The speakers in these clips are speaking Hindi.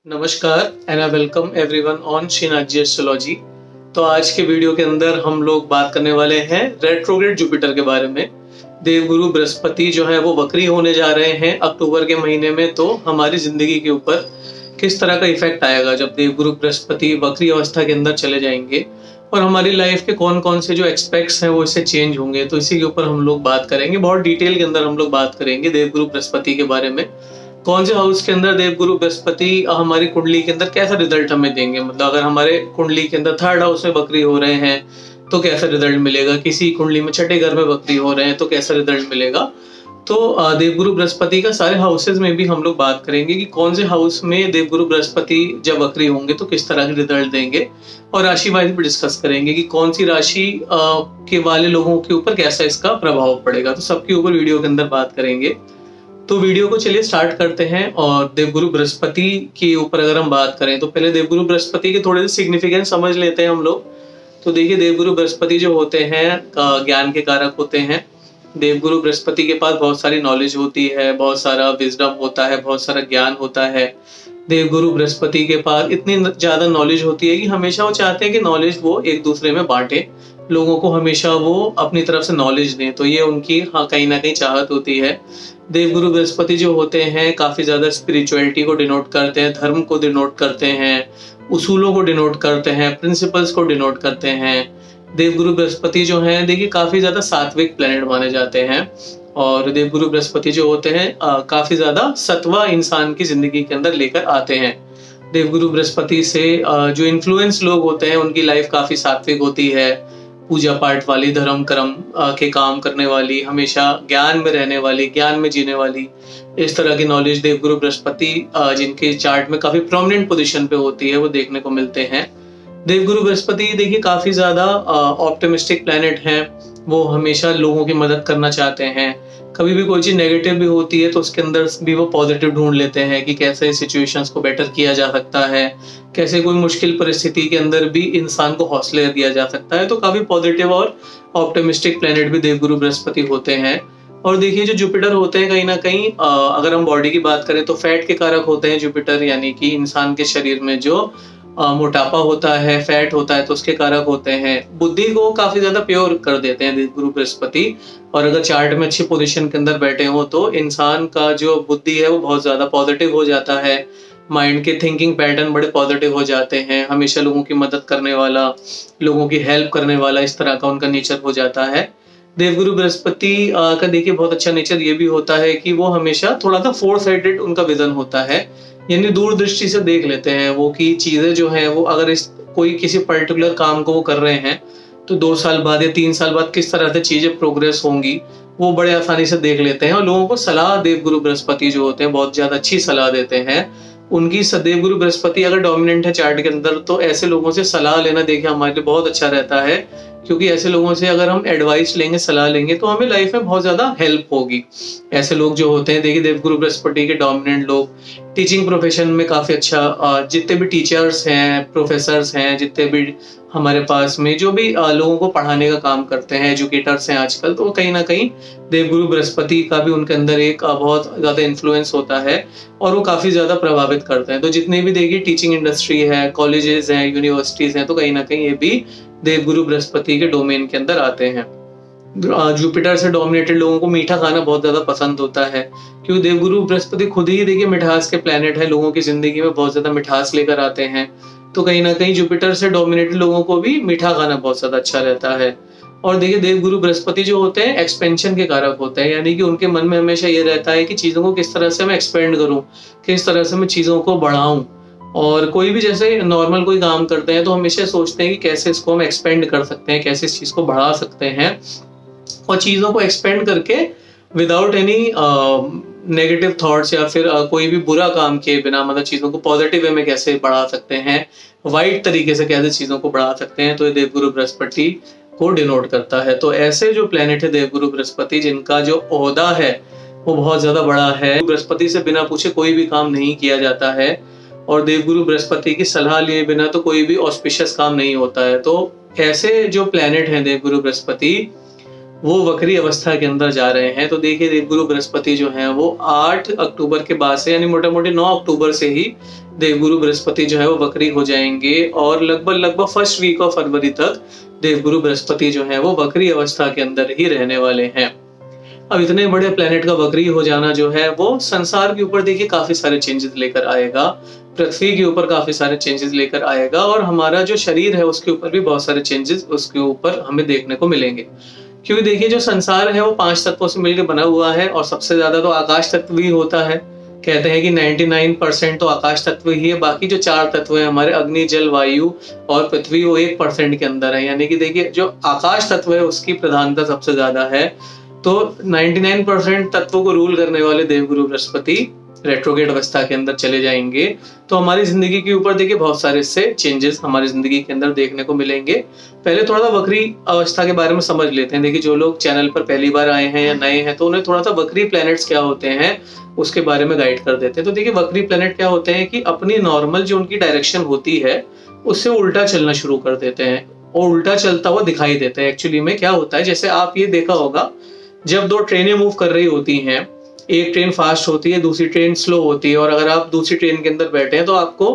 नमस्कार and I welcome everyone on Shrinath astrology. तो आज के वीडियो के अंदर हम लोग बात करने वाले हैं रेट्रोग्रेड जुपिटर के बारे में। देवगुरु बृहस्पति जो है वो वक्री होने जा रहे हैं अक्टूबर के महीने में। तो हमारी जिंदगी के ऊपर किस तरह का इफेक्ट आएगा जब देवगुरु बृहस्पति वक्री अवस्था के अंदर चले जाएंगे और हमारी लाइफ के कौन कौन से जो एक्सपेक्ट्स हैं वो इससे चेंज होंगे, तो इसी के ऊपर हम लोग बात करेंगे। बहुत डिटेल के अंदर हम लोग बात करेंगे देवगुरु बृहस्पति के बारे में। कौन से हाउस के अंदर देवगुरु बृहस्पति हमारी कुंडली के अंदर कैसा रिजल्ट हमें देंगे, मतलब अगर हमारे कुंडली के अंदर थर्ड हाउस में वक्री हो रहे हैं तो कैसा रिजल्ट मिलेगा, किसी कुंडली में छठे घर में वक्री हो रहे हैं तो कैसा रिजल्ट मिलेगा। तो देवगुरु बृहस्पति का सारे हाउसेज में भी हम लोग बात करेंगे कि कौन से हाउस में देवगुरु बृहस्पति जब वक्री होंगे तो किस तरह के रिजल्ट देंगे, और राशि वाइज भी डिस्कस करेंगे कि कौन सी राशि के वाले लोगों के ऊपर कैसा इसका प्रभाव पड़ेगा। तो सबके ऊपर वीडियो के अंदर बात करेंगे। तो वीडियो को चलिए स्टार्ट करते हैं। और देवगुरु बृहस्पति के ऊपर अगर हम बात करें तो पहले देवगुरु बृहस्पति के थोड़े से सिग्निफिकेंस समझ लेते हैं हम लोग। तो देखिए, देवगुरु बृहस्पति जो होते हैं ज्ञान के कारक होते हैं। देवगुरु बृहस्पति के पास बहुत सारी नॉलेज होती है, बहुत सारा विजडम होता है, बहुत सारा ज्ञान होता है। देवगुरु बृहस्पति के पास इतनी ज्यादा नॉलेज होती है कि हमेशा वो चाहते हैं कि नॉलेज वो एक दूसरे में बांटे, लोगों को हमेशा वो अपनी तरफ से नॉलेज दें। तो ये उनकी कहीं ना कहीं चाहत होती है। देवगुरु बृहस्पति जो होते हैं काफी ज्यादा स्पिरिचुअलिटी को डिनोट करते हैं, धर्म को डिनोट करते हैं, उसूलों को डिनोट करते हैं, प्रिंसिपल्स को डिनोट करते हैं। देवगुरु बृहस्पति जो हैं देखिए काफी ज्यादा सात्विक प्लेनेट माने जाते हैं। और देवगुरु बृहस्पति जो होते हैं काफी ज्यादा सत्वा इंसान की जिंदगी के अंदर लेकर आते हैं। देवगुरु बृहस्पति से जो इन्फ्लुएंस लोग होते हैं उनकी लाइफ काफी सात्विक होती है, पूजा पाठ वाली, धर्म कर्म के काम करने वाली, हमेशा ज्ञान में रहने वाली, ज्ञान में जीने वाली, इस तरह की नॉलेज देवगुरु बृहस्पति जिनके चार्ट में काफी प्रोमिनेंट पोजीशन पे होती है वो देखने को मिलते हैं। देवगुरु बृहस्पति देखिए काफी ज्यादा ऑप्टिमिस्टिक प्लेनेट हैं। वो हमेशा लोगों की मदद करना चाहते हैं। कभी भी कोई चीज नेगेटिव भी होती है तो उसके अंदर भी वो पॉजिटिव ढूंढ लेते हैं कि कैसे सिचुएशंस को बेटर किया जा सकता है, कैसे कोई मुश्किल परिस्थिति के अंदर भी इंसान को हौसले दिया जा सकता है। तो काफी पॉजिटिव और ऑप्टिमिस्टिक प्लेनेट भी देवगुरु बृहस्पति होते हैं। और देखिए जो जुपिटर होते हैं कहीं ना कहीं अगर हम बॉडी की बात करें तो फैट के कारक होते हैं जुपिटर, यानी कि इंसान के शरीर में जो मोटापा होता है, फैट होता है तो उसके कारक होते हैं। बुद्धि को काफी ज्यादा प्योर कर देते हैं देवगुरु बृहस्पति। और अगर चार्ट में अच्छी पोजीशन के अंदर बैठे हो तो इंसान का जो बुद्धि है वो बहुत ज्यादा पॉजिटिव हो जाता है। माइंड के थिंकिंग पैटर्न बड़े पॉजिटिव हो जाते हैं, हमेशा लोगों की मदद करने वाला, लोगों की हेल्प करने वाला, इस तरह का उनका नेचर हो जाता है। देवगुरु बृहस्पति का देखिए बहुत अच्छा नेचर ये भी होता है कि वो हमेशा थोड़ा सा फोर साइडेड उनका विजन होता है, यानी दूरदृष्टि से देख लेते हैं वो कि चीजें जो हैं वो अगर इस कोई किसी पर्टिकुलर काम को वो कर रहे हैं तो 2 साल बाद या 3 साल बाद किस तरह से चीजें प्रोग्रेस होंगी वो बड़े आसानी से देख लेते हैं। और लोगों को सलाह देवगुरु बृहस्पति जो होते हैं बहुत ज्यादा अच्छी सलाह देते हैं। उनकी देवगुरु बृहस्पति अगर डोमिनेंट है चार्ट के अंदर तो ऐसे लोगों से सलाह लेना देखिए हमारे लिए बहुत अच्छा रहता है, क्योंकि ऐसे लोगों से अगर हम एडवाइस लेंगे, सलाह लेंगे तो हमें लाइफ में बहुत ज्यादा हेल्प होगी। ऐसे लोग जो होते हैं देखिए देवगुरु बृहस्पति के डोमिनेंट लोग टीचिंग प्रोफेशन में काफी अच्छा, जितने भी टीचर्स हैं, प्रोफेसर्स हैं, जितने भी हमारे पास में जो भी लोगों को पढ़ाने का काम करते हैं, एजुकेटर्स हैं आजकल, तो कहीं ना कहीं देवगुरु बृहस्पति का भी उनके अंदर एक बहुत ज्यादा इन्फ्लुएंस होता है और वो काफी ज्यादा प्रभावित करते हैं। तो जितने भी देखिए टीचिंग इंडस्ट्री है, कॉलेजेस हैं, यूनिवर्सिटीज हैं, तो कहीं ना कहीं ये भी देवगुरु बृहस्पति के डोमेन के अंदर आते हैं। जुपिटर से डोमिनेटेड लोगों को मीठा खाना बहुत ज्यादा पसंद होता है, क्योंकि देवगुरु बृहस्पति खुद ही देखिए मिठास के प्लेनेट है, लोगों की जिंदगी में बहुत ज्यादा मिठास लेकर आते हैं। तो कहीं ना कहीं जुपिटर से डोमिनेटेड लोगों को भी मीठा खाना बहुत ज्यादा अच्छा रहता है। और देखिए देवगुरु बृहस्पति जो होते हैं एक्सपेंशन के कारक होते हैं, यानी कि उनके मन में हमेशा ये रहता है कि चीजों को किस तरह से मैं एक्सपेंड करूं, किस तरह से मैं चीजों को बढ़ाऊं। और कोई भी जैसे नॉर्मल कोई काम करते हैं तो हमेशा सोचते हैं कि कैसे इसको हम एक्सपेंड कर सकते हैं, कैसे इस चीज को बढ़ा सकते हैं, और चीजों को एक्सपेंड करके विदाउट एनी नेगेटिव थॉट्स या फिर कोई भी बुरा काम किए बिना, मतलब चीजों को पॉजिटिव वे में कैसे बढ़ा सकते हैं, वाइट तरीके से कैसे चीजों को बढ़ा सकते हैं, तो ये देवगुरु बृहस्पति को डिनोट करता है। तो ऐसे जो प्लेनेट है देवगुरु बृहस्पति जिनका जो ओहदा है वो बहुत ज्यादा बड़ा है, बृहस्पति से बिना पूछे कोई भी काम नहीं किया जाता है और देवगुरु बृहस्पति की सलाह लिए बिना तो कोई भी ऑस्पिशियस काम नहीं होता है। तो ऐसे जो प्लेनेट हैं देवगुरु बृहस्पति वो वक्री अवस्था के अंदर जा रहे हैं। तो देखिए देवगुरु बृहस्पति जो है वो 8 अक्टूबर के बाद से यानी मोटा मोटी 9 अक्टूबर से ही देवगुरु बृहस्पति जो है वो वक्री हो जाएंगे और लगभग फर्स्ट वीक ऑफ फरवरी तक देवगुरु बृहस्पति जो है वो वक्री अवस्था के अंदर ही रहने वाले हैं। अब इतने बड़े प्लेनेट का वक्री हो जाना जो है वो संसार के ऊपर देखिए काफी सारे चेंजेस लेकर आएगा, पृथ्वी के ऊपर काफी सारे चेंजेस लेकर आएगा और हमारा जो शरीर है उसके ऊपर भी बहुत सारे चेंजेस उसके ऊपर हमें देखने को मिलेंगे। क्योंकि देखिए जो संसार है वो 5 तत्वों से मिलकर बना हुआ है और सबसे ज्यादा तो आकाश तत्व ही होता है। कहते हैं कि 99% तो आकाश तत्व ही है, बाकी जो 4 तत्व है हमारे अग्नि, जल, वायु और पृथ्वी वो 1% के अंदर है। यानी कि देखिए जो आकाश तत्व है उसकी प्रधानता सबसे ज्यादा है। तो 99% तत्वों को रूल करने वाले देवगुरु बृहस्पति रेट्रोगेट अवस्था के अंदर चले जाएंगे तो हमारी जिंदगी के ऊपर देखिए बहुत सारे से चेंजेस हमारी जिंदगी के अंदर देखने को मिलेंगे। पहले थोड़ा सा वक्री अवस्था के बारे में समझ लेते हैं। देखिए जो लोग चैनल पर पहली बार आए हैं या नए हैं तो उन्हें थोड़ा सा वक्री प्लैनेट्स क्या होते हैं उसके बारे में गाइड कर देते हैं। तो देखिए वक्री प्लैनेट क्या होते हैं कि अपनी नॉर्मल जो उनकी डायरेक्शन होती है उससे उल्टा चलना शुरू कर देते हैं और उल्टा चलता हुआ दिखाई देता है। एक्चुअली में क्या होता है, जैसे आप ये देखा होगा जब 2 ट्रेनें मूव कर रही होती हैं, एक ट्रेन फास्ट होती है दूसरी ट्रेन स्लो होती है और अगर आप दूसरी ट्रेन के अंदर बैठे हैं तो आपको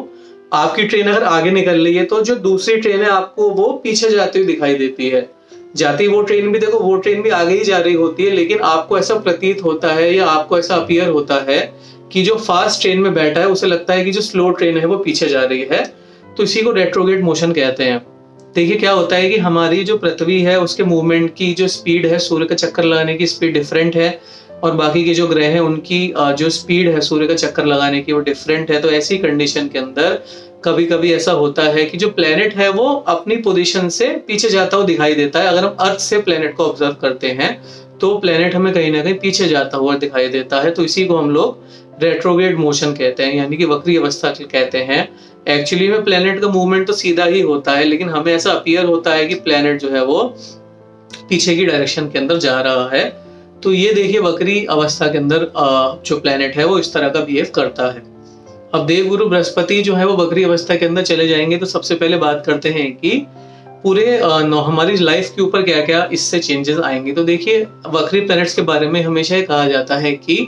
आपकी ट्रेन अगर आगे निकल रही है तो जो दूसरी ट्रेन है आपको वो पीछे जाती हुई दिखाई देती है। जाती वो ट्रेन भी देखो वो ट्रेन भी आगे ही जा रही होती है, लेकिन आपको ऐसा प्रतीत होता है या आपको ऐसा अपीयर होता है कि जो फास्ट ट्रेन में बैठा है उसे लगता है कि जो स्लो ट्रेन है वो पीछे जा रही है। तो इसी को रेट्रोगेट मोशन कहते हैं। देखिए क्या होता है कि हमारी जो पृथ्वी है उसके मूवमेंट की जो स्पीड है, सूर्य का चक्कर लगाने की स्पीड डिफरेंट है और बाकी के जो ग्रह हैं उनकी जो स्पीड है सूर्य का चक्कर लगाने की वो डिफरेंट है। तो ऐसी कंडीशन के अंदर कभी कभी ऐसा होता है कि जो प्लेनेट है वो अपनी पोजीशन से पीछे जाता हुआ दिखाई देता है। अगर हम अर्थ से प्लेनेट को ऑब्जर्व करते हैं तो प्लेनेट हमें कहीं ना कहीं पीछे जाता हुआ दिखाई देता है। तो इसी को हम लोग रेट्रोग्रेड मोशन कहते हैं, यानी कि वक्री अवस्था कहते हैं। एक्चुअली में प्लेनेट का मूवमेंट तो सीधा ही होता है, लेकिन हमें ऐसा अपीयर होता है कि प्लेनेट जो है वो पीछे की डायरेक्शन के अंदर जा रहा है। तो ये देखिए वक्री अवस्था के अंदर जो प्लेनेट है वो इस तरह का बिहेव करता है। अब देवगुरु बृहस्पति जो है वो वक्री अवस्था के अंदर चले जाएंगे तो सबसे पहले बात करते हैं कि पूरे हमारी लाइफ के ऊपर क्या क्या इससे चेंजेस आएंगे। तो देखिए वक्री प्लैनेट्स के बारे में हमेशा कहा जाता है कि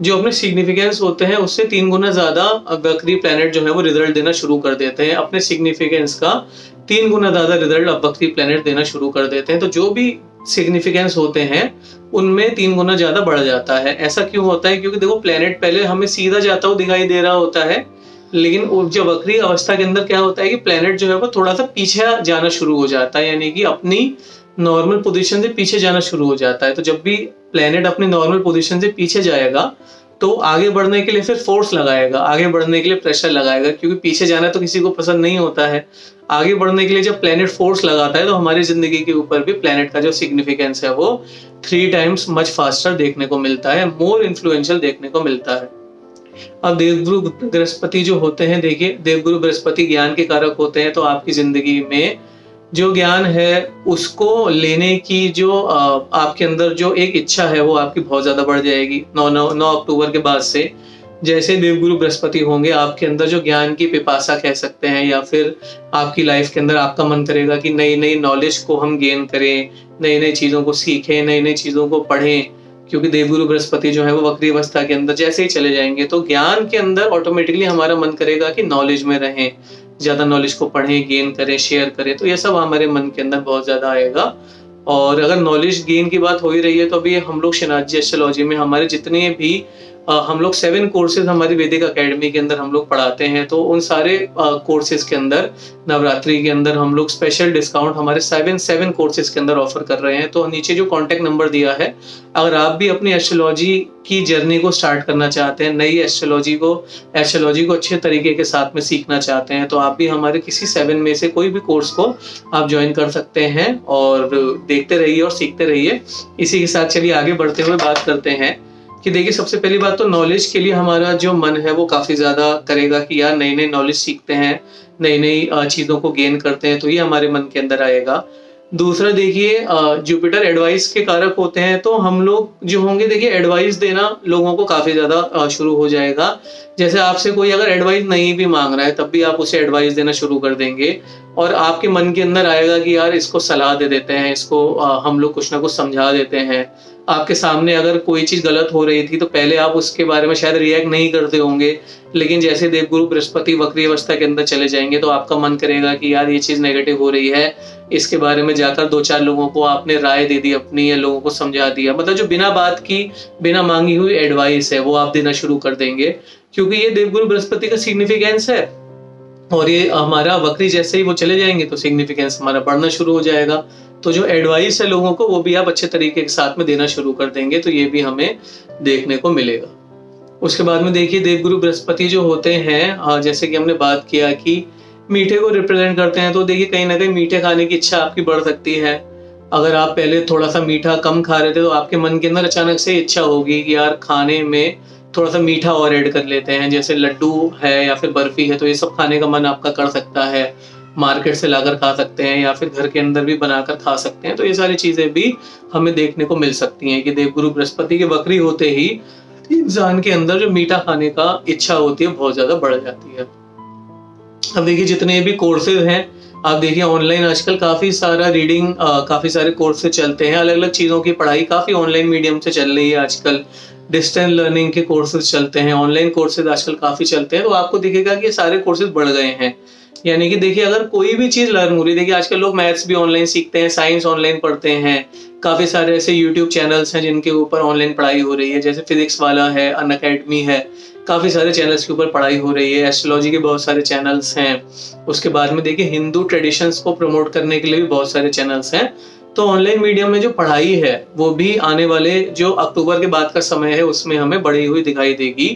जो अपने सिग्निफिकेंस होते हैं उससे 3 गुना ज्यादा वक्री प्लैनेट जो है वो रिजल्ट देना शुरू कर देते हैं। अपने सिग्निफिकेंस का 3 गुना ज्यादा रिजल्ट अब वक्री प्लैनेट देना शुरू कर देते हैं। तो जो भी सिग्निफिकेंस होते हैं उनमें 3 गुना ज्यादा बढ़ जाता है। ऐसा क्यों होता है? क्योंकि देखो प्लैनेट पहले हमें सीधा जाता हुआ दिखाई दे रहा होता है, लेकिन जो वक्री अवस्था के अंदर क्या होता है कि प्लैनेट जो है वो थोड़ा सा पीछे जाना शुरू हो जाता है, यानी कि अपनी नॉर्मल पोजीशन से पीछे जाना शुरू हो जाता है। तो जब भी प्लैनेट अपनी नॉर्मल पोजीशन से पीछे जाएगा तो आगे बढ़ने के लिए फिर फोर्स लगाएगा, आगे बढ़ने के लिए प्रेशर लगाएगा, क्योंकि पीछे जाना तो किसी को पसंद नहीं होता है। आगे बढ़ने के लिए जब प्लैनेट फोर्स लगाता है तो हमारी जिंदगी के ऊपर भी प्लैनेट का जो सिग्निफिकेंस है वो 3 टाइम्स मच फास्टर देखने को मिलता है, मोर इन्फ्लुएंशियल देखने को मिलता है। अब देवगुरु बृहस्पति जो होते हैं, देखिए देवगुरु बृहस्पति ज्ञान के कारक होते हैं। तो आपकी जिंदगी में जो ज्ञान है उसको लेने की जो आपके अंदर जो एक इच्छा है वो आपकी बहुत ज्यादा बढ़ जाएगी 9 अक्टूबर के बाद से। जैसे देवगुरु बृहस्पति होंगे आपके अंदर जो ज्ञान की पिपासा कह सकते हैं, या फिर आपकी लाइफ के अंदर आपका मन करेगा कि नई नई नॉलेज को हम गेन करें, नई नई चीजों को सीखें, नई नई चीजों को पढ़ें। क्योंकि देवगुरु बृहस्पति जो है वो वक्री अवस्था के अंदर जैसे ही चले जाएंगे तो ज्ञान के अंदर ऑटोमेटिकली हमारा मन करेगा कि नॉलेज में रहें, ज्यादा नॉलेज को पढ़ें, गेन करें, शेयर करें। तो ये सब हमारे मन के अंदर बहुत ज्यादा आएगा। और अगर नॉलेज गेन की बात हो ही रही है तो अभी हम लोग श्रीनाथ जी एस्ट्रोलॉजी में हमारे जितने भी हम लोग 7 कोर्सेज हमारी वैदिक एकेडमी के अंदर हम लोग पढ़ाते हैं, तो उन सारे कोर्सेज के अंदर नवरात्रि के अंदर हम लोग स्पेशल डिस्काउंट हमारे 7 कोर्सेज के अंदर ऑफर कर रहे हैं। तो नीचे जो कॉन्टेक्ट नंबर दिया है, अगर आप भी अपनी एस्ट्रोलॉजी की जर्नी को स्टार्ट करना चाहते हैं, नई एस्ट्रोलॉजी को अच्छे तरीके के साथ में सीखना चाहते हैं, तो आप भी हमारे किसी 7 में से कोई भी कोर्स को आप ज्वाइन कर सकते हैं और देखते रहिए और सीखते रहिए। इसी के साथ चलिए आगे बढ़ते हुए बात करते हैं कि देखिए सबसे पहली बात तो नॉलेज के लिए हमारा जो मन है वो काफी ज्यादा करेगा कि यार नई नई नॉलेज सीखते हैं, नई नई चीजों को गेन करते हैं, तो ये हमारे मन के अंदर आएगा। दूसरा देखिए जुपिटर एडवाइस के कारक होते हैं, तो हम लोग जो होंगे देखिए एडवाइस देना लोगों को काफी ज्यादा शुरू हो जाएगा। जैसे आपसे कोई अगर एडवाइस नहीं भी मांग रहा है तब भी आप उसे एडवाइस देना शुरू कर देंगे और आपके मन के अंदर आएगा कि यार इसको सलाह दे देते हैं, इसको हम लोग कुछ ना कुछ समझा देते हैं। आपके सामने अगर कोई चीज गलत हो रही थी तो पहले आप उसके बारे में शायद रिएक्ट नहीं करते होंगे, लेकिन जैसे देवगुरु बृहस्पति वक्री अवस्था के अंदर चले जाएंगे तो आपका मन करेगा कि यार ये चीज नेगेटिव हो रही है, इसके बारे में जाकर 2-4 लोगों को आपने राय दे दी अपनी, या लोगों को समझा दिया। मतलब जो बिना बात की, बिना मांगी हुई एडवाइस है वो आप देना शुरू कर देंगे, क्योंकि ये देवगुरु बृहस्पति का सिग्निफिकेंस है। और ये हमारा वक्री जैसे ही वो चले जाएंगे तो सिग्निफिकेंस हमारा बढ़ना शुरू हो जाएगा। तो जो एडवाइस है लोगों को वो भी आप अच्छे तरीके के साथ में देना शुरू कर देंगे, तो ये भी हमें देखने को मिलेगा। उसके बाद में देखिए देवगुरु बृहस्पति जो होते हैं, जैसे कि हमने बात किया कि मीठे को रिप्रेजेंट करते हैं, तो देखिए कहीं ना कहीं मीठे खाने की इच्छा आपकी बढ़ सकती है। अगर आप पहले थोड़ा सा मीठा कम खा रहे थे तो आपके मन के अंदर अचानक से इच्छा होगी कि यार खाने में थोड़ा सा मीठा और ऐड कर लेते हैं, जैसे लड्डू है या फिर बर्फी है, तो ये सब खाने का मन आपका कर सकता है। मार्केट से लाकर खा सकते हैं या फिर घर के अंदर भी बनाकर खा सकते हैं। तो ये सारी चीजें भी हमें देखने को मिल सकती हैं कि देवगुरु बृहस्पति के वक्री होते ही इंसान के अंदर जो मीठा खाने का इच्छा होती है बहुत ज्यादा बढ़ जाती है। अब देखिए जितने भी कोर्सेज हैं, आप देखिए ऑनलाइन आजकल काफी सारा रीडिंग, काफी सारे कोर्सेज चलते हैं, अलग अलग चीजों की पढ़ाई काफी ऑनलाइन मीडियम से चल रही है आजकल। डिस्टेंस लर्निंग के कोर्सेज चलते हैं, ऑनलाइन कोर्सेज आजकल काफी चलते हैं, तो आपको दिखेगा कि ये सारे कोर्सेज बढ़ गए हैं। यानी कि देखिए अगर कोई भी चीज लर्न हो रही है, देखिए आजकल लोग मैथ्स भी ऑनलाइन सीखते हैं, साइंस ऑनलाइन पढ़ते हैं, काफी सारे ऐसे यूट्यूब चैनल्स हैं जिनके ऊपर ऑनलाइन पढ़ाई हो रही है, जैसे फिजिक्स वाला है, अनअकैडमी है, काफी सारे चैनल्स के ऊपर पढ़ाई हो रही है, एस्ट्रोलॉजी के बहुत सारे चैनल्स हैं। उसके बाद में देखिए हिंदू ट्रेडिशंस को प्रमोट करने के लिए भी बहुत सारे चैनल्स हैं। तो ऑनलाइन मीडियम में जो पढ़ाई है वो भी आने वाले जो अक्टूबर के बाद का समय है उसमें हमें बढ़ी हुई दिखाई देगी,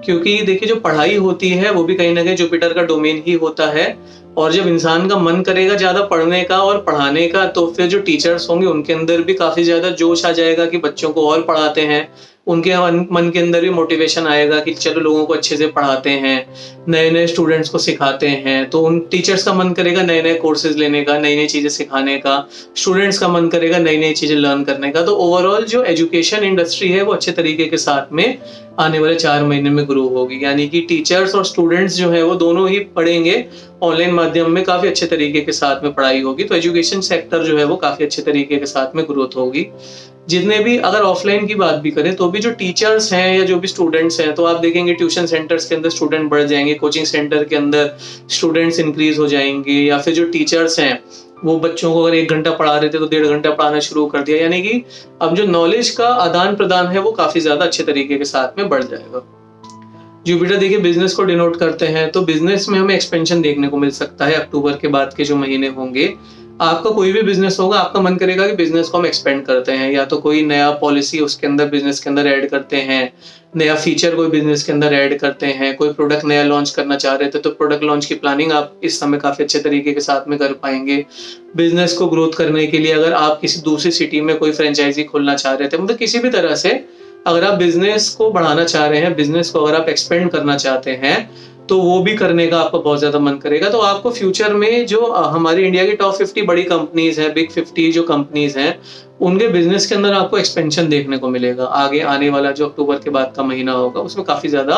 क्योंकि देखिए जो पढ़ाई होती है वो भी कहीं ना कहीं जुपिटर का डोमेन ही होता है। और जब इंसान का मन करेगा ज्यादा पढ़ने का और पढ़ाने का, तो फिर जो टीचर्स होंगे उनके अंदर भी काफी ज्यादा जोश आ जाएगा कि बच्चों को और पढ़ाते हैं। उनके मन के अंदर भी मोटिवेशन आएगा कि चलो लोगों को अच्छे से पढ़ाते हैं, नए नए स्टूडेंट्स को सिखाते हैं। तो उन टीचर्स का मन करेगा नए नए कोर्सेज लेने का, नई नई चीजें सिखाने का, स्टूडेंट्स का मन करेगा नई नई चीजें लर्न करने का। तो ओवरऑल जो एजुकेशन इंडस्ट्री है वो अच्छे तरीके के साथ में आने वाले 4 महीने में ग्रो होगी। यानी कि टीचर्स और स्टूडेंट्स जो है वो दोनों ही पढ़ेंगे, ऑनलाइन माध्यम में काफी अच्छे तरीके के साथ में पढ़ाई होगी, तो एजुकेशन सेक्टर जो है वो काफी अच्छे तरीके के साथ में ग्रोथ होगी। जितने भी अगर ऑफलाइन की बात भी करें तो भी जो टीचर्स हैं या जो भी स्टूडेंट्स हैं, तो आप देखेंगे ट्यूशन सेंटर्स के अंदर स्टूडेंट बढ़ जाएंगे, कोचिंग सेंटर के अंदर स्टूडेंट्स इंक्रीज हो जाएंगे, या फिर जो टीचर्स हैं वो बच्चों को अगर 1 घंटा पढ़ा रहे थे तो 1.5 घंटा पढ़ाना शुरू कर दिया। यानी कि अब जो नॉलेज का आदान प्रदान है वो काफी ज्यादा अच्छे तरीके के साथ में बढ़ जाएगा। जुपिटर देखिए बिजनेस को डिनोट करते हैं, तो बिजनेस में हमें एक्सपेंशन देखने को मिल सकता है अक्टूबर के बाद के जो महीने होंगे। आपका कोई भी बिजनेस होगा, आपका मन करेगा कि बिजनेस को हम एक्सपेंड करते हैं, या तो कोई नया पॉलिसी उसके अंदर बिजनेस के अंदर ऐड करते हैं, नया फीचर कोई बिजनेस के अंदर ऐड करते हैं, कोई प्रोडक्ट नया लॉन्च करना चाह रहे थे तो प्रोडक्ट लॉन्च की प्लानिंग आप इस समय काफी अच्छे तरीके के साथ में कर पाएंगे। बिजनेस को ग्रोथ करने के लिए अगर आप किसी दूसरी सिटी में कोई फ्रेंचाइजी खोलना चाह रहे थे, मतलब किसी भी तरह से अगर आप बिजनेस को बढ़ाना चाह रहे हैं, बिजनेस को अगर आप एक्सपेंड करना चाहते हैं, तो वो भी करने का आपको बहुत ज्यादा मन करेगा। तो आपको फ्यूचर में जो हमारी इंडिया की टॉप 50 बड़ी कंपनीज हैं, बिग 50 जो कंपनीज हैं, उनके बिजनेस के अंदर आपको एक्सपेंशन देखने को मिलेगा। आगे आने वाला जो अक्टूबर के बाद का महीना होगा उसमें काफी ज्यादा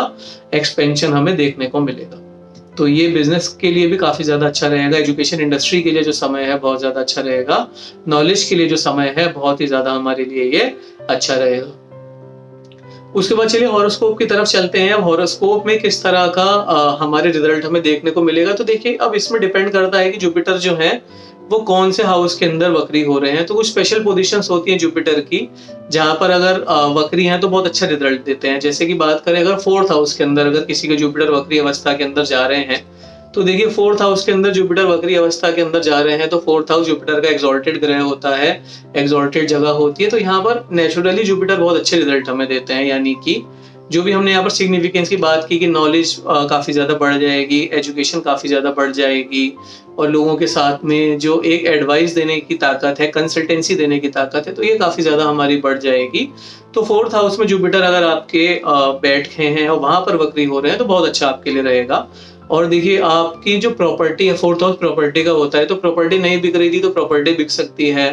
एक्सपेंशन हमें देखने को मिलेगा। तो ये बिजनेस के लिए भी काफी ज्यादा अच्छा रहेगा। एजुकेशन इंडस्ट्री के लिए जो समय है बहुत ज्यादा अच्छा रहेगा। नॉलेज के लिए जो समय है बहुत ही ज्यादा हमारे लिए ये अच्छा रहेगा। उसके बाद चलिए हॉरोस्कोप की तरफ चलते हैं। हॉरोस्कोप में किस तरह का हमारे रिजल्ट हमें देखने को मिलेगा, तो देखिए अब इसमें डिपेंड करता है कि जुपिटर जो है वो कौन से हाउस के अंदर वक्री हो रहे हैं। तो कुछ स्पेशल पोजीशंस होती हैं जुपिटर की, जहां पर अगर वक्री हैं तो बहुत अच्छा रिजल्ट देते हैं। जैसे कि बात करें अगर 4th हाउस के अंदर अगर किसी के जुपिटर वक्री अवस्था के अंदर जा रहे हैं, तो देखिए 4th हाउस के अंदर जुपिटर वक्री अवस्था के अंदर जा रहे हैं, तो 4th हाउस जुपिटर का एक्सॉल्टेड ग्रह होता है, एक्सॉल्टेड जगह होती है। तो यहाँ पर नेचुरली जुपिटर बहुत अच्छे रिजल्ट हमें देते हैं। यानी कि जो भी हमने यहाँ पर सिग्निफिकेंस की बात की कि नॉलेज काफी ज्यादा बढ़ जाएगी, एजुकेशन काफी ज्यादा बढ़ जाएगी, और लोगों के साथ में जो एक एडवाइस देने की ताकत है, कंसल्टेंसी देने की ताकत है, तो ये काफी ज्यादा हमारी बढ़ जाएगी। तो 4th हाउस में जुपिटर अगर आपके बैठ गए हैं और वहां पर वक्री हो रहे हैं तो बहुत अच्छा आपके लिए रहेगा। और देखिए आपकी जो प्रॉपर्टी है, फोर्थ हाउस प्रॉपर्टी का होता है, तो प्रॉपर्टी नहीं बिक रही थी तो प्रॉपर्टी बिक सकती है।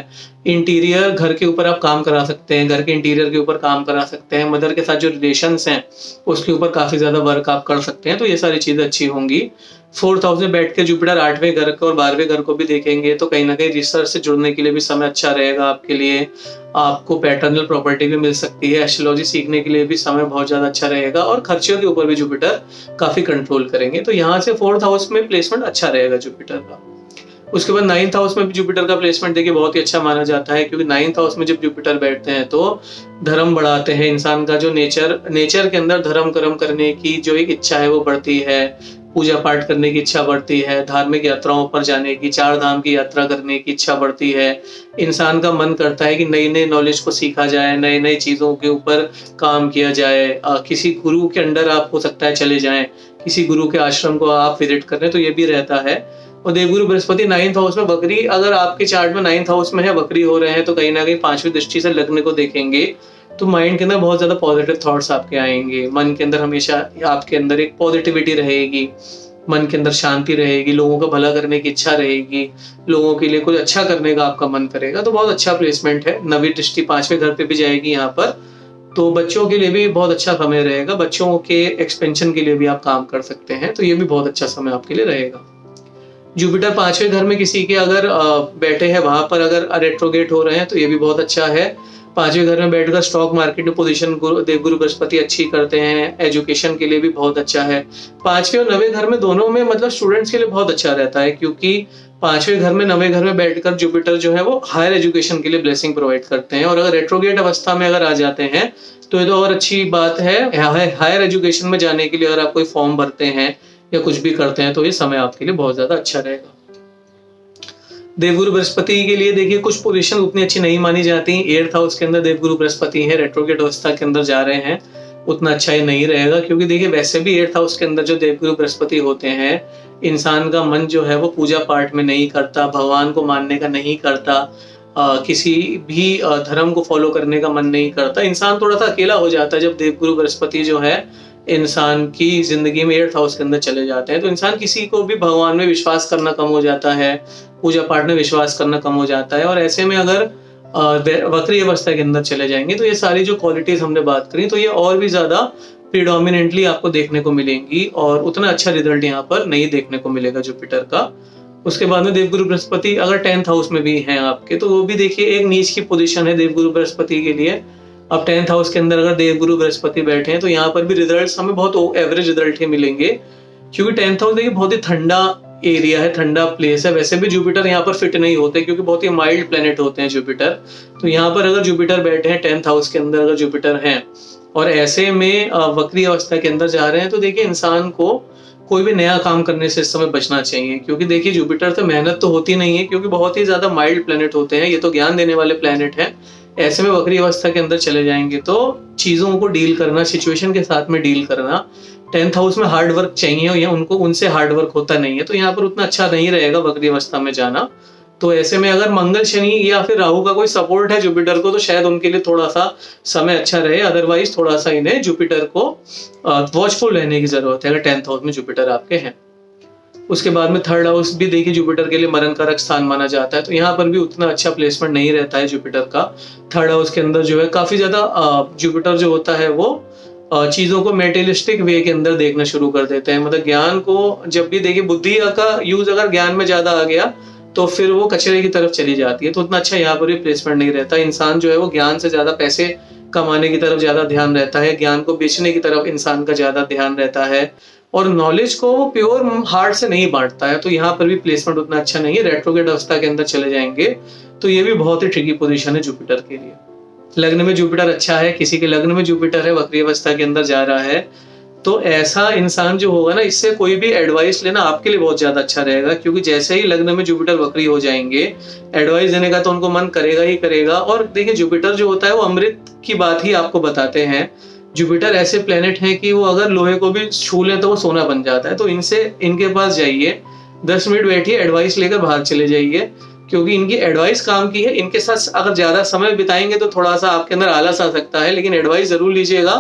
इंटीरियर घर के ऊपर आप काम करा सकते हैं, घर के इंटीरियर के ऊपर काम करा सकते हैं, मदर के साथ जो रिलेशंस हैं उसके ऊपर काफी ज्यादा वर्क आप कर सकते हैं, तो ये सारी चीजें अच्छी होंगी। फोर्थ हाउस में बैठ के जुपिटर 8वें घर को और 12वें घर को भी देखेंगे, तो कहीं ना कहीं रिसर्च से जुड़ने के लिए भी समय अच्छा रहेगा आपके लिए। आपको पैटर्नल प्रॉपर्टी भी मिल सकती है, एस्ट्रोलॉजी सीखने के लिए भी समय बहुत ज्यादा अच्छा रहेगा, और खर्चों के ऊपर भी जुपिटर काफी कंट्रोल करेंगे। तो यहाँ से फोर्थ हाउस में प्लेसमेंट अच्छा रहेगा जुपिटर का। उसके बाद 9th हाउस में भी जुपिटर का प्लेसमेंट देखिए बहुत ही अच्छा माना जाता है, क्योंकि 9th हाउस में जब जुपिटर बैठते हैं तो धर्म बढ़ाते हैं। इंसान का जो नेचर के अंदर धर्म कर्म करने की जो एक इच्छा है वो बढ़ती है, पूजा पाठ करने की इच्छा बढ़ती है, धार्मिक यात्राओं पर जाने की, 4 धाम की यात्रा करने की इच्छा बढ़ती है। इंसान का मन करता है कि नई नई नॉलेज को सीखा जाए, नई नई चीजों के ऊपर काम किया जाए। किसी गुरु के अंडर आप हो सकता है चले जाएं, किसी गुरु के आश्रम को आप विजिट करें, तो ये भी रहता है। और देवगुरु बृहस्पति 9th हाउस में वक्री, अगर आपके चार्ट में 9th हाउस में है, वक्री हो रहे हैं, तो कहीं ना कहीं 5वीं दृष्टि से लग्न को देखेंगे, तो माइंड के अंदर बहुत ज्यादा पॉजिटिव थॉट्स आपके आएंगे। मन के अंदर हमेशा आपके अंदर एक पॉजिटिविटी रहेगी, मन के अंदर शांति रहेगी, लोगों का भला करने की इच्छा रहेगी, लोगों के लिए कुछ अच्छा करने का आपका मन करेगा। तो बहुत अच्छा प्लेसमेंट है। 9वीं दृष्टि 5वें घर पे भी जाएगी यहाँ पर, तो बच्चों के लिए भी बहुत अच्छा समय रहेगा। बच्चों के एक्सपेंशन के लिए भी आप काम कर सकते हैं, तो ये भी बहुत अच्छा समय आपके लिए रहेगा। जुपिटर 5वें घर में किसी के अगर बैठे हैं, वहां पर अगर रेट्रोगेट हो रहे हैं, तो ये भी बहुत अच्छा है। 5वें घर में बैठकर स्टॉक मार्केट में पोजीशन देवगुरु बृहस्पति अच्छी करते हैं, एजुकेशन के लिए भी बहुत अच्छा है। 5वें और 9वें घर में दोनों में मतलब स्टूडेंट्स के लिए बहुत अच्छा रहता है, क्योंकि 5वें घर में 9वें घर में बैठकर जुपिटर जो है वो हायर एजुकेशन के लिए ब्लेसिंग प्रोवाइड करते हैं। और अगर रेट्रोगेट अवस्था में अगर आ जाते हैं तो ये तो और अच्छी बात है। हायर एजुकेशन में जाने के लिए अगर आप कोई फॉर्म भरते हैं या कुछ भी करते हैं, तो ये समय आपके लिए बहुत ज्यादा अच्छा रहेगा। देवगुरु बृहस्पति के लिए देखिए कुछ पोजीशन उतनी अच्छी नहीं मानी जाती। 8th हाउस के अंदर देवगुरु बृहस्पति है, रेट्रोगेट अवस्था के अंदर जा रहे हैं, उतना अच्छा ही नहीं रहेगा, क्योंकि देखिए वैसे भी 8th हाउस के अंदर जो देवगुरु बृहस्पति होते हैं, इंसान का मन जो है वो पूजा पाठ में नहीं करता, भगवान को मानने का नहीं करता, किसी भी धर्म को फॉलो करने का मन नहीं करता। इंसान थोड़ा सा अकेला हो जाता है जब देवगुरु बृहस्पति जो है इंसान की जिंदगी में 8th हाउस के अंदर चले जाते हैं। तो इंसान किसी को भी भगवान में विश्वास करना कम हो जाता है, पूजा पाठ में विश्वास करना कम हो जाता है। और ऐसे में अगर वक्री अवस्था के अंदर चले जाएंगे, तो ये सारी जो क्वालिटीज हमने बात करी, तो ये और भी ज्यादा प्रीडोमिनेंटली आपको देखने को मिलेंगी, और उतना अच्छा रिजल्ट यहाँ पर नहीं देखने को मिलेगा जुपिटर का। उसके बाद में देवगुरु बृहस्पति अगर 10th हाउस में भी हैं आपके, तो वो भी देखिए एक नीच की पोजीशन है देवगुरु बृहस्पति के लिए। अब 10th हाउस के अंदर अगर देवगुरु बृहस्पति बैठे हैं, तो यहाँ पर भी रिजल्ट्स हमें बहुत एवरेज रिजल्ट ही मिलेंगे, क्योंकि 10th हाउस देखिए बहुत ही ठंडा एरिया है, ठंडा प्लेस है। वैसे भी जुपिटर यहाँ पर फिट नहीं होते, क्योंकि बहुत ही माइल्ड प्लेनेट होते हैं जुपिटर। तो यहाँ पर अगर जुपिटर बैठे हैं 10th हाउस के अंदर, अगर जुपिटर हैं और ऐसे में वक्री अवस्था के अंदर जा रहे हैं, तो देखिए इंसान को कोई भी नया काम करने से इस समय बचना चाहिए, क्योंकि देखिए जुपिटर से मेहनत तो होती नहीं है, क्योंकि बहुत ही ज्यादा माइल्ड प्लेनेट होते हैं, ये तो ज्ञान देने वाले प्लेनेट हैं। ऐसे में वक्री अवस्था के अंदर चले जाएंगे तो चीजों को डील करना, सिचुएशन के साथ में डील करना, 10th हाउस में हार्ड वर्क चाहिए, या उनको उनसे हार्ड वर्क होता नहीं है, तो यहाँ पर उतना अच्छा नहीं रहेगा वक्री अवस्था में जाना। तो ऐसे में अगर मंगल शनि या फिर राहु का कोई सपोर्ट है जुपिटर को, तो शायद उनके लिए थोड़ा सा समय अच्छा रहे। अदरवाइज थोड़ा सा इन्हें जुपिटर को वॉचफुल रहने की जरूरत है अगर 10th हाउस में जुपिटर आपके हैं। उसके बाद में 3rd हाउस भी देखिए जुपिटर के लिए मरण कारक स्थान माना जाता है, तो यहाँ पर भी उतना अच्छा प्लेसमेंट नहीं रहता है जुपिटर का। 3rd हाउस के अंदर जो है काफी ज्यादा जुपिटर जो होता है वो चीजों को मेटेरियलिस्टिक वे के अंदर देखना शुरू कर देते हैं। मतलब ज्ञान को जब भी देखिए, बुद्धि का यूज अगर ज्ञान में ज्यादा आ गया तो फिर वो कचरे की तरफ चली जाती है, तो उतना अच्छा यहाँ पर भी प्लेसमेंट नहीं रहता। इंसान जो है वो ज्ञान से ज्यादा पैसे कमाने की तरफ ज्यादा ध्यान रहता है, ज्ञान को बेचने की तरफ इंसान का ज्यादा ध्यान रहता है, और नॉलेज को वो प्योर हार्ट से नहीं बांटता है, तो यहाँ पर भी प्लेसमेंट उतना अच्छा नहीं है। रेट्रोगेट अवस्था के अंदर चले जाएंगे तो ये भी बहुत ही ट्रिकी पोजीशन है जुपिटर के लिए। लग्न में जुपिटर अच्छा है, किसी के लग्न में जुपिटर है, वक्री अवस्था के अंदर जा रहा है, तो ऐसा इंसान जो होगा ना, इससे कोई भी एडवाइस लेना आपके लिए बहुत ज्यादा अच्छा रहेगा, क्योंकि जैसे ही लग्न में जुपिटर वक्री हो जाएंगे, एडवाइस देने का तो उनको मन करेगा ही करेगा। और देखिए जुपिटर जो होता है वो अमृत की बात ही आपको बताते हैं। जुपिटर ऐसे प्लेनेट हैं कि वो अगर लोहे को भी छू ले तो वो सोना बन जाता है। तो इनके पास जाइए, 10 मिनट बैठिए, एडवाइस लेकर बाहर चले जाइए, क्योंकि इनकी एडवाइस काम की है। इनके साथ अगर ज्यादा समय बिताएंगे तो थोड़ा सा आपके अंदर आलस आ सकता है, लेकिन एडवाइस जरूर लीजिएगा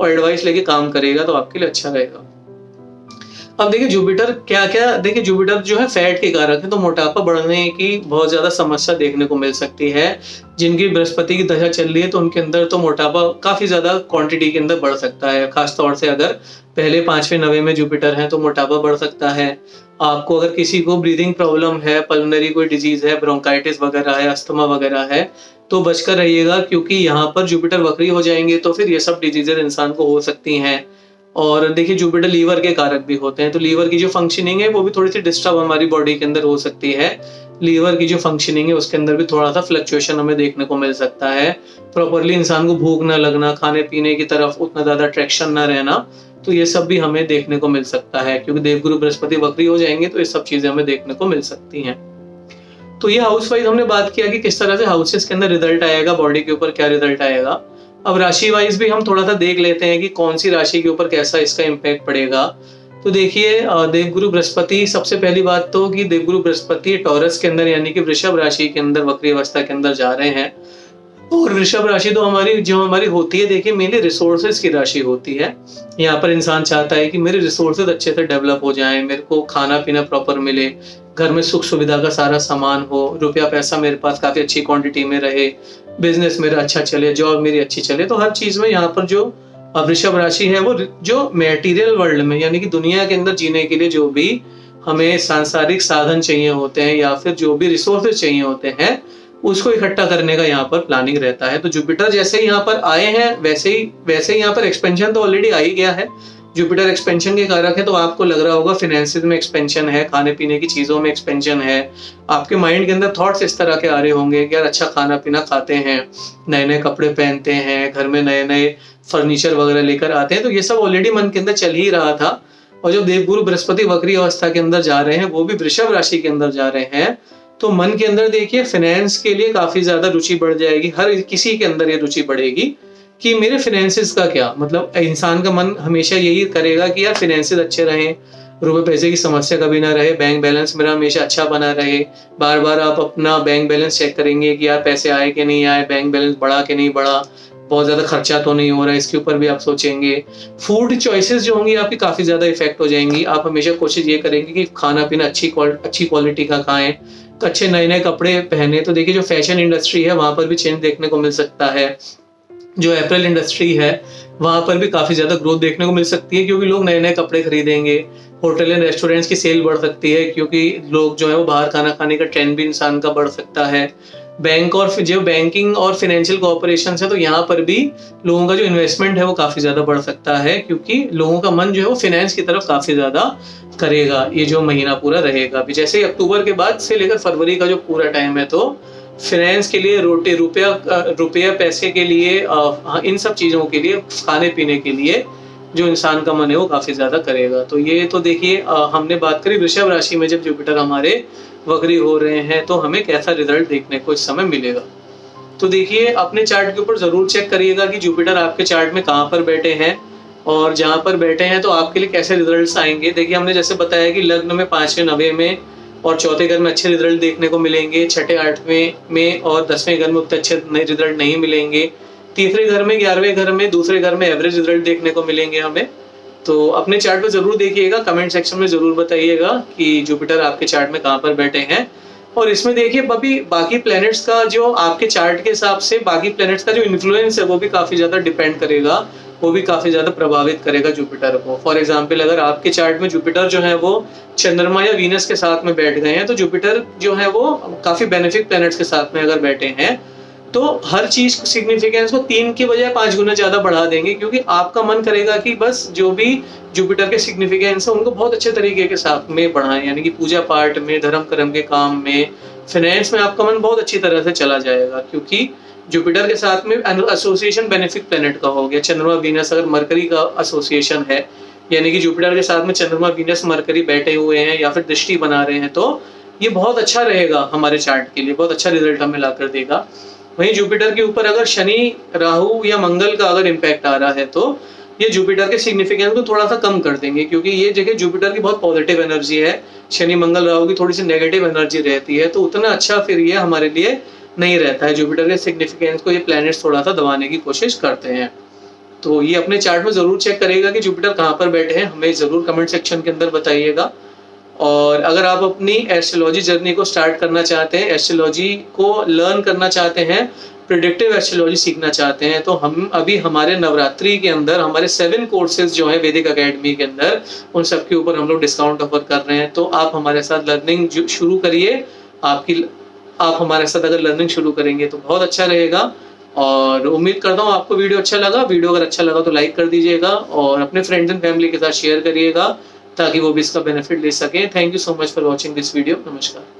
और एडवाइस लेके काम करेगा तो आपके लिए अच्छा रहेगा। अब देखिए जुपिटर क्या क्या, देखिए जुपिटर जो है फैट के कारक है, तो मोटापा बढ़ने की बहुत ज्यादा समस्या देखने को मिल सकती है। जिनकी बृहस्पति की दशा चल रही है तो उनके अंदर तो मोटापा काफी ज्यादा क्वांटिटी के अंदर बढ़ सकता है। खासतौर से अगर पहले 5वें 9वें में जुपिटर है तो मोटापा बढ़ सकता है। आपको अगर किसी को ब्रीदिंग प्रॉब्लम है, पल्मोनरी कोई डिजीज है, ब्रोंकाइटिस वगैरह है, अस्थमा वगैरह है, तो बचकर रहिएगा, क्योंकि यहाँ पर जुपिटर वक्री हो जाएंगे तो फिर ये सब डिजीजेज इंसान को हो सकती हैं। और देखिए जुपिटर लीवर के कारक भी होते हैं, तो लीवर की जो फंक्शनिंग है वो भी थोड़ी सी डिस्टर्ब हमारी बॉडी के अंदर हो सकती है। लीवर की जो फंक्शनिंग है उसके अंदर भी थोड़ा सा फ्लक्चुएशन हमें देखने को मिल सकता है। प्रॉपरली इंसान को भूख ना लगना, खाने पीने की तरफ उतना ज्यादा अट्रैक्शन ना रहना, तो ये सब भी हमें देखने को मिल सकता है, क्योंकि देवगुरु बृहस्पति वक्री हो जाएंगे तो ये सब चीजें हमें देखने को मिल सकती हैं। तो ये हाउस वाइज हमने बात किया कि किस तरह से हाउसेस के अंदर रिजल्ट आएगा, बॉडी के ऊपर क्या रिजल्ट आएगा। अब राशि वाइज भी हम थोड़ा सा देख लेते हैं कि कौन सी राशि के ऊपर कैसा इसका इम्पैक्ट पड़ेगा। तो देखिए देवगुरु बृहस्पति, सबसे पहली बात तो कि देवगुरु बृहस्पति टॉरस के अंदर यानी कि वृषभ राशि के अंदर वक्री अवस्था के अंदर जा रहे हैं। और वृषभ राशि तो हमारी होती है, देखिए मेनली रिसोर्सेज की राशि होती है। यहाँ पर इंसान चाहता है कि मेरे रिसोर्सेज अच्छे से डेवलप हो जाएं, मेरे को खाना पीना प्रॉपर मिले, घर में सुख सुविधा का सारा सामान हो, रुपया पैसा मेरे पास काफी अच्छी क्वांटिटी में रहे, बिजनेस मेरा अच्छा चले, जॉब मेरी अच्छी चले। तो हर चीज में यहाँ पर जो वृषभ राशि है वो जो मटेरियल वर्ल्ड में यानी कि दुनिया के अंदर जीने के लिए जो भी हमें सांसारिक साधन चाहिए होते हैं या फिर जो भी रिसोर्सेज चाहिए होते हैं उसको इकट्ठा करने का यहाँ पर प्लानिंग रहता है। तो जुपिटर जैसे ही यहाँ पर आए हैं वैसे ही यहाँ पर एक्सपेंशन तो ऑलरेडी आ ही गया है। जुपिटर एक्सपेंशन के कारक है, तो आपको लग रहा होगा फिनेंसिस में एक्सपेंशन है, खाने पीने की चीजों में एक्सपेंशन है। आपके माइंड के अंदर थॉट्स इस तरह के आ रहे होंगे कि यार अच्छा खाना पीना खाते हैं, नए नए कपड़े पहनते हैं, घर में नए नए फर्नीचर वगैरह लेकर आते हैं। तो ये सब ऑलरेडी मन के अंदर चल ही रहा था। और जब देवगुरु बृहस्पति वक्री अवस्था के अंदर जा रहे हैं, वो भी वृषभ राशि के अंदर जा रहे हैं, तो मन के अंदर देखिए फाइनेंस के लिए काफी ज्यादा रुचि बढ़ जाएगी। हर किसी के अंदर ये रुचि बढ़ेगी कि मेरे फाइनेंसेस का क्या, मतलब इंसान का मन हमेशा यही करेगा कि यार फाइनेंसेस अच्छे रहें, रुपए पैसे की समस्या कभी ना रहे, बैंक बैलेंस मेरा हमेशा अच्छा बना रहे। बार बार आप अपना बैंक बैलेंस चेक करेंगे कि यार पैसे आए कि नहीं आए, बैंक बैलेंस बढ़ा कि नहीं बढ़ा, बहुत ज्यादा खर्चा तो नहीं हो रहा है, इसके ऊपर भी आप सोचेंगे। फूड चॉइसेस जो होंगी आपकी काफी ज्यादा इफेक्ट हो जाएंगी। आप हमेशा कोशिश ये करेंगे कि खाना पीना अच्छी क्वालिटी का खाएं, तो अच्छे नए नए कपड़े पहने। तो देखिए जो फैशन इंडस्ट्री है वहां पर भी चेंज देखने को मिल सकता है। जो एप्पल इंडस्ट्री है वहां पर भी काफी ज्यादा ग्रोथ देखने को मिल सकती है, क्योंकि लोग नए नए कपड़े खरीदेंगे। होटल एंड रेस्टोरेंट्स की सेल बढ़ सकती है, क्योंकि लोग जो है वो बाहर खाना खाने का ट्रेंड भी इंसान का बढ़ सकता है। बैंक और जो बैंकिंग और फाइनेंशियल कॉर्पोरेशन है, तो यहाँ पर भी लोगों का जो इन्वेस्टमेंट है वो काफी ज्यादा बढ़ सकता है, क्योंकि लोगों का मन जो है वो फाइनेंस की तरफ काफी ज्यादा करेगा। ये जो महीना पूरा रहेगा अभी, जैसे ही अक्टूबर के बाद से लेकर फरवरी का जो पूरा टाइम है, तो फाइनेंस के लिए, रुपया पैसे के लिए, इन सब चीजों के लिए, खाने पीने के लिए जो इंसान का मन है वो काफी ज्यादा करेगा। तो ये तो देखिए हमने बात करी वृषभ राशि में जब जुपिटर हमारे वक्री हो रहे हैं तो हमें कैसा रिजल्ट देखने को इस समय मिलेगा। तो देखिए अपने चार्ट के ऊपर जरूर चेक करिएगा कि जुपिटर आपके चार्ट में कहाँ पर बैठे हैं, और जहाँ पर बैठे हैं तो आपके लिए कैसे रिजल्ट्स आएंगे। देखिए हमने जैसे बताया कि लग्न में 5वें 9वें में और चौथे घर में अच्छे रिजल्ट देखने को मिलेंगे, छठे 8वें में और 10वें घर में उतने अच्छे रिजल्ट नहीं मिलेंगे, तीसरे घर में 11वें घर में दूसरे घर में एवरेज रिजल्ट देखने को मिलेंगे हमें। तो अपने चार्ट में जरूर देखिएगा, कमेंट सेक्शन में जरूर बताइएगा कि जुपिटर आपके चार्ट में कहाँ पर बैठे हैं। और इसमें देखिए अभी बाकी प्लैनेट्स का जो आपके चार्ट के हिसाब से बाकी प्लैनेट्स का जो इन्फ्लुएंस है वो भी काफी ज्यादा डिपेंड करेगा, वो भी काफी ज्यादा प्रभावित करेगा जुपिटर को। फॉर एग्जाम्पल अगर आपके चार्ट में जुपिटर जो है वो चंद्रमा या वीनस के साथ में बैठ गए हैं, तो जुपिटर जो है वो काफी बेनिफिक प्लैनेट्स के साथ में अगर बैठे हैं तो हर चीज सिग्निफिकेंस को 3 की बजाय 5 गुना ज्यादा बढ़ा देंगे, क्योंकि आपका मन करेगा कि बस जो भी जुपिटर के सिग्निफिकेंस है उनको बहुत अच्छे तरीके के साथ में बढ़ाएं, यानी कि पूजा पाठ में, धर्म कर्म के काम में, फाइनेंस में आपका मन बहुत अच्छी तरह से चला जाएगा, क्योंकि जुपिटर के साथ में एसोसिएशन बेनिफिक प्लेनेट का हो गया। चंद्रमा वीनस अगर मरकरी का एसोसिएशन है, यानी कि जुपिटर के साथ में चंद्रमा वीनस मरकरी बैठे हुए हैं या फिर दृष्टि बना रहे हैं, तो ये बहुत अच्छा रहेगा हमारे चार्ट के लिए, बहुत अच्छा रिजल्ट हमें ला कर देगा। वहीं जुपिटर के ऊपर अगर शनि, राहु या मंगल का अगर इम्पैक्ट आ रहा है तो ये जुपिटर के सिग्निफिकेंस को थोड़ा सा कम कर देंगे, क्योंकि ये जगह जुपिटर की बहुत पॉजिटिव एनर्जी है, शनि मंगल राहु की थोड़ी सी नेगेटिव एनर्जी रहती है, तो उतना अच्छा फिर ये हमारे लिए नहीं रहता है। जुपिटर के सिग्निफिकेंस को ये प्लैनेट्स थोड़ा सा दबाने की कोशिश करते हैं। तो ये अपने चार्ट में ज़रूर चेक करिएगा कि जुपिटर कहाँ पर बैठे हैं, हमें ज़रूर कमेंट सेक्शन के अंदर बताइएगा। और अगर आप अपनी एस्ट्रोलॉजी जर्नी को स्टार्ट करना चाहते हैं, एस्ट्रोलॉजी को लर्न करना चाहते हैं, प्रिडिक्टिव एस्ट्रोलॉजी सीखना चाहते हैं, तो हम अभी हमारे नवरात्रि के अंदर हमारे 7 कोर्सेज जो हैं वैदिक अकेडमी के अंदर, उन सब के ऊपर हम लोग डिस्काउंट ऑफर कर रहे हैं। तो आप हमारे साथ लर्निंग शुरू करिए। आप हमारे साथ अगर लर्निंग शुरू करेंगे तो बहुत अच्छा रहेगा। और उम्मीद करता हूँ आपको वीडियो अच्छा लगा। वीडियो अगर अच्छा लगा तो लाइक कर दीजिएगा और अपने फ्रेंड्स एंड फैमिली के साथ शेयर करिएगा ताकि वो भी इसका बेनिफिट ले सकें। Thank you so much for watching this video. नमस्कार।